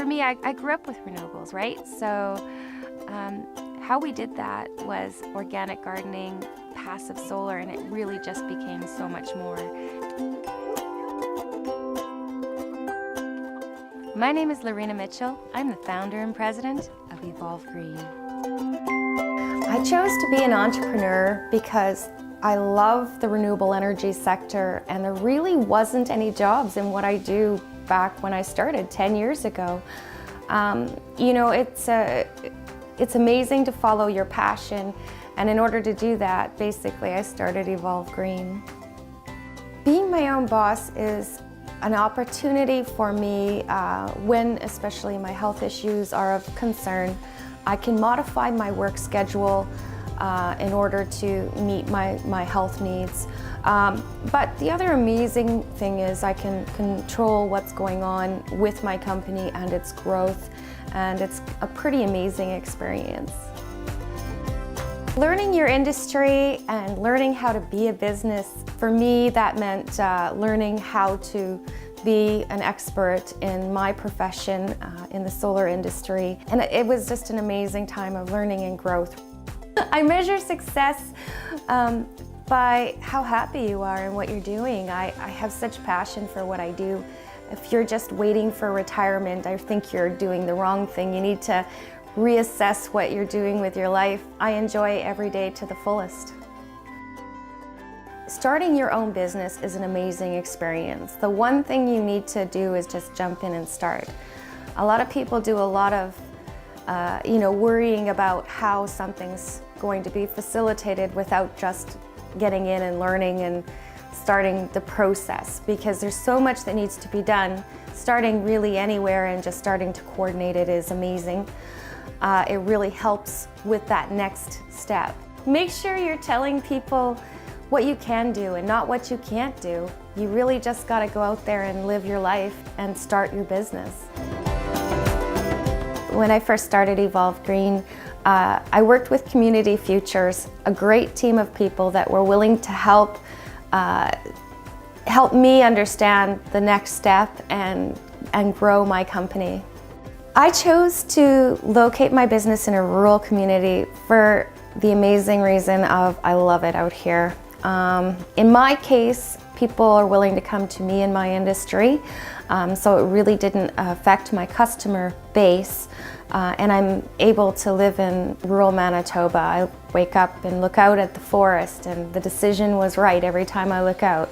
For me, I grew up with renewables, right? So how we did that was organic gardening, passive solar, and it really just became so much more. My name is Lorena Mitchell. I'm the founder and president of EvolveGreen. I chose to be an entrepreneur because I love the renewable energy sector, and there really wasn't any jobs in what I do back when I started 10 years ago. You know, it's amazing to follow your passion, and in order to do that, basically I started EvolveGreen. Being my own boss is an opportunity for me when especially my health issues are of concern. I can modify my work schedule in order to meet my health needs. But the other amazing thing is I can control what's going on with my company and its growth, and it's a pretty amazing experience. Learning your industry and learning how to be a business, for me that meant learning how to be an expert in my profession in the solar industry. And it was just an amazing time of learning and growth. I measure success by how happy you are in what you're doing. I have such passion for what I do. If you're just waiting for retirement, I think you're doing the wrong thing. You need to reassess what you're doing with your life. I enjoy every day to the fullest. Starting your own business is an amazing experience. The one thing you need to do is just jump in and start. A lot of people do a lot of worrying about how something's going to be facilitated without just getting in and learning and starting the process, because there's so much that needs to be done. Starting really anywhere and just starting to coordinate it is amazing. It really helps with that next step. Make sure you're telling people what you can do and not what you can't do. You really just got to go out there and live your life and start your business. When I first started EvolveGreen, I worked with Community Futures, a great team of people that were willing to help me understand the next step and grow my company. I chose to locate my business in a rural community for the amazing reason of I love it out here. In my case, people are willing to come to me in my industry, so it really didn't affect my customer base, and I'm able to live in rural Manitoba. I wake up and look out at the forest, and the decision was right every time I look out.